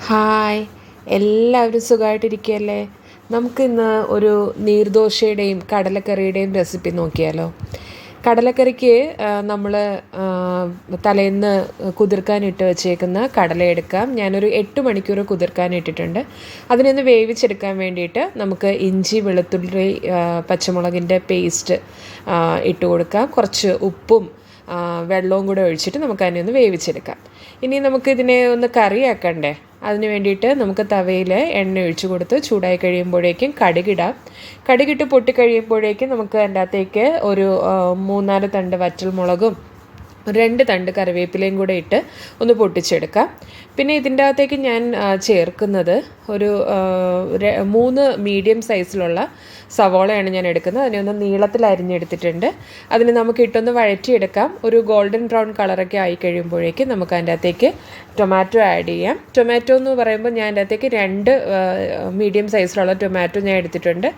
Hi, എല്ലാവരും സുഖമായിട്ടിരിക്കുകയല്ലേ? നമുക്കിന്ന് ഒരു നീർദോശയുടെയും കടലക്കറിയുടെയും റെസിപ്പി നോക്കിയാലോ? കടലക്കറിക്ക് നമ്മൾ തലേന്ന് കുതിർക്കാനിട്ട് വെച്ചേക്കുന്ന കടല എടുക്കാം. ഞാനൊരു 8 മണിക്കൂർ കുതിർക്കാനിട്ടിട്ടുണ്ട്. അതിനൊന്ന് വേവിച്ചെടുക്കാൻ വേണ്ടിയിട്ട് നമുക്ക് ഇഞ്ചി, വെളുത്തുള്ളി, പച്ചമുളകിൻ്റെ പേസ്റ്റ് ഇട്ട് കൊടുക്കാം. കുറച്ച് ഉപ്പും വെള്ളവും കൂടെ ഒഴിച്ചിട്ട് നമുക്ക് അതിനെ ഒന്ന് വേവിച്ചെടുക്കാം. ഇനി നമുക്കിതിനെ ഒന്ന് കറിയാക്കണ്ടേ? അതിന് വേണ്ടിയിട്ട് നമുക്ക് തവയിൽ എണ്ണ ഒഴിച്ച് കൊടുത്ത് ചൂടായി കഴിയുമ്പോഴേക്കും കടുകിടാം. കടുകിട്ട് പൊട്ടിക്കഴിയുമ്പോഴേക്കും നമുക്ക് അതിൻ്റെ അകത്തേക്ക് ഒരു 3-4 തണ്ട് വറ്റൽമുളകും 2 തണ്ട് കറിവേപ്പിലയും കൂടെ ഇട്ട് ഒന്ന് പൊട്ടിച്ചെടുക്കാം. പിന്നെ ഇതിൻ്റെ അകത്തേക്ക് ഞാൻ ചേർക്കുന്നത് ഒരു 3 മീഡിയം സൈസിലുള്ള സവോളയാണ് ഞാൻ എടുക്കുന്നത്. അതിനെ ഒന്ന് നീളത്തിൽ അരിഞ്ഞെടുത്തിട്ടുണ്ട്. അതിന് നമുക്ക് ഇട്ടൊന്ന് വഴറ്റിയെടുക്കാം. ഒരു ഗോൾഡൻ ബ്രൗൺ കളറൊക്കെ ആയി കഴിയുമ്പോഴേക്കും നമുക്ക് അതിൻ്റെ അകത്തേക്ക് ടൊമാറ്റോ ആഡ് ചെയ്യാം. ടൊമാറ്റോ എന്ന് പറയുമ്പോൾ ഞാൻ അതിൻ്റെ അകത്തേക്ക് 2 മീഡിയം സൈസിലുള്ള ടൊമാറ്റോ ഞാൻ എടുത്തിട്ടുണ്ട്.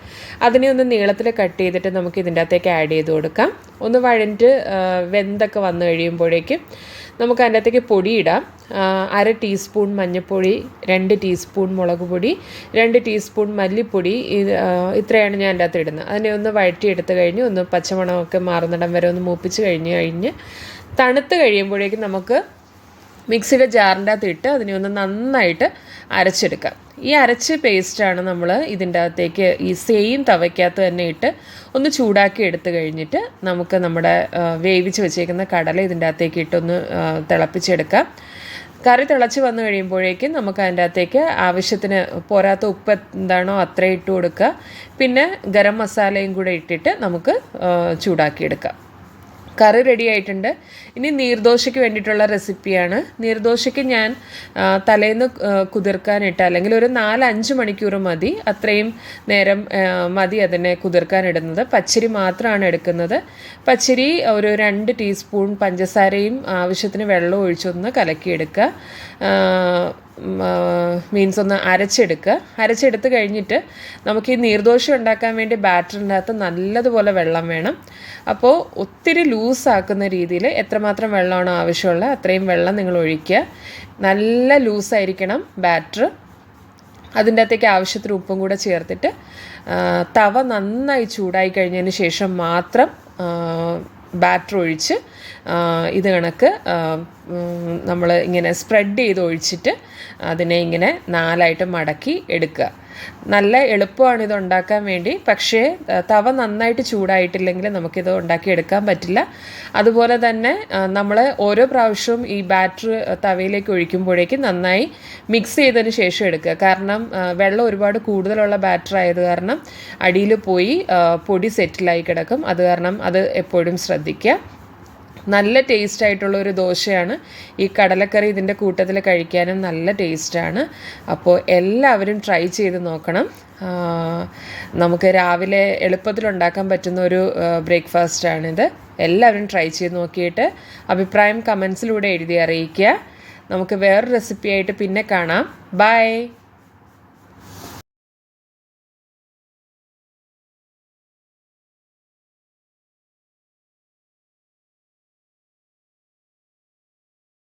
അതിനെ ഒന്ന് നീളത്തിൽ കട്ട് ചെയ്തിട്ട് നമുക്ക് ഇതിൻ്റെ അകത്തേക്ക് ആഡ് ചെയ്ത് കൊടുക്കാം. ഒന്ന് വഴഞ്ഞ് വെന്തൊക്കെ വന്നു കഴിയുമ്പോഴേക്കും നമുക്ക് അതിൻ്റെ അകത്തേക്ക് പൊടിയിടാം. 1/2 ടീസ്പൂൺ മഞ്ഞൾപ്പൊടി, 2 ടീസ്പൂൺ മുളക് പൊടി, 2 ടീസ്പൂൺ മല്ലിപ്പൊടി, ഇത്രയാണ് ഞാൻ അതിൻ്റെ അകത്ത് ഇടുന്നത്. അതിനെ ഒന്ന് വഴറ്റിയെടുത്ത് കഴിഞ്ഞ് ഒന്ന് പച്ചമണമൊക്കെ മാറുന്നിടം വരെ ഒന്ന് മൂപ്പിച്ച് കഴിഞ്ഞ് തണുത്ത് കഴിയുമ്പോഴേക്കും നമുക്ക് മിക്സിയുടെ ജാറിൻ്റെ അകത്ത് ഇട്ട് അതിനെ ഒന്ന് നന്നായിട്ട് അരച്ചെടുക്കാം. ഈ അരച്ച പേസ്റ്റാണ് നമ്മൾ ഇതിൻ്റെ അകത്തേക്ക് ഈ സെയിം തവയ്ക്കകത്ത് തന്നെ ഇട്ട് ഒന്ന് ചൂടാക്കി എടുത്ത് കഴിഞ്ഞിട്ട് നമുക്ക് നമ്മുടെ വേവിച്ച് വെച്ചേക്കുന്ന കടല ഇതിൻ്റെ അകത്തേക്ക് ഇട്ടൊന്ന് തിളപ്പിച്ചെടുക്കാം. കറി തിളച്ച് വന്നു കഴിയുമ്പോഴേക്കും നമുക്ക് അതിൻ്റെ അകത്തേക്ക് ആവശ്യത്തിന് പോരാത്ത ഉപ്പ് എന്താണോ അത്രയും ഇട്ട് കൊടുക്കുക. പിന്നെ ഗരം മസാലയും കൂടെ ഇട്ടിട്ട് നമുക്ക് ചൂടാക്കിയെടുക്കാം. കറി റെഡി ആയിട്ടുണ്ട്. ഇനി നീർദോശയ്ക്ക് വേണ്ടിയിട്ടുള്ള റെസിപ്പിയാണ്. നീർദോശയ്ക്ക് ഞാൻ തലേന്ന് കുതിർക്കാനിട്ട് അല്ലെങ്കിൽ ഒരു 4-5 മണിക്കൂർ മതി, അത്രയും നേരം മതി അതിനെ കുതിർക്കാനിടുന്നത്. പച്ചരി മാത്രമാണ് എടുക്കുന്നത്. പച്ചരി ഒരു 2 ടീസ്പൂൺ പഞ്ചസാരയും ആവശ്യത്തിന് വെള്ളം ഒഴിച്ചൊന്ന് കലക്കിയെടുക്കുക. മീൻസ് ഒന്ന് അരച്ചെടുത്ത് കഴിഞ്ഞിട്ട് നമുക്ക് ഈ നീർദോശ ഉണ്ടാക്കാൻ വേണ്ടി ബാറ്ററിൻ്റെ അകത്ത് നല്ലതുപോലെ വെള്ളം വേണം. അപ്പോൾ ഒത്തിരി ലൂസാക്കുന്ന രീതിയിൽ എത്രമാത്രം വെള്ളമാണോ ആവശ്യമുള്ളത് അത്രയും വെള്ളം നിങ്ങൾ ഒഴിക്കുക. നല്ല ലൂസായിരിക്കണം ബാറ്റർ. അതിൻ്റെ അകത്തേക്ക് ആവശ്യത്തിന് ഉപ്പും കൂടെ ചേർത്തിട്ട് തവ നന്നായി ചൂടായി കഴിഞ്ഞതിന് ശേഷം മാത്രം ബാറ്റർ ഒഴിച്ച് ഇത് കണക്ക് നമ്മൾ ഇങ്ങനെ സ്പ്രെഡ് ചെയ്ത് ഒഴിച്ചിട്ട് അതിനെ ഇങ്ങനെ 4ആയിട്ട് മടക്കി എടുക്കുക. നല്ല എളുപ്പമാണ് ഇത് ഉണ്ടാക്കാൻ വേണ്ടി. പക്ഷേ തവ നന്നായിട്ട് ചൂടായിട്ടില്ലെങ്കിൽ നമുക്കിത് ഉണ്ടാക്കിയെടുക്കാൻ പറ്റില്ല. അതുപോലെ തന്നെ നമ്മൾ ഓരോ പ്രാവശ്യവും ഈ ബാറ്റർ തവയിലേക്ക് ഒഴിക്കുമ്പോഴേക്കും നന്നായി മിക്സ് ചെയ്തതിന് ശേഷം എടുക്കുക. കാരണം വെള്ളം ഒരുപാട് കൂടുതലുള്ള ബാറ്റർ ആയത് കാരണം അടിയിൽ പോയി പൊടി സെറ്റിലായി കിടക്കും. അത് കാരണം അത് എപ്പോഴും ശ്രദ്ധിക്കുക. നല്ല ടേസ്റ്റായിട്ടുള്ള ഒരു ദോശയാണ്. ഈ കടലക്കറി ഇതിൻ്റെ കൂട്ടത്തിൽ കഴിക്കാനും നല്ല ടേസ്റ്റാണ്. അപ്പോൾ എല്ലാവരും ട്രൈ ചെയ്ത് നോക്കണം. നമുക്ക് രാവിലെ എളുപ്പത്തിൽ ഉണ്ടാക്കാൻ പറ്റുന്ന ഒരു ബ്രേക്ക്ഫാസ്റ്റാണിത്. എല്ലാവരും ട്രൈ ചെയ്ത് നോക്കിയിട്ട് അഭിപ്രായം കമൻസിലൂടെ എഴുതി അറിയിക്കുക. നമുക്ക് വേറൊരു റെസിപ്പിയായിട്ട് പിന്നെ കാണാം. ബൈ.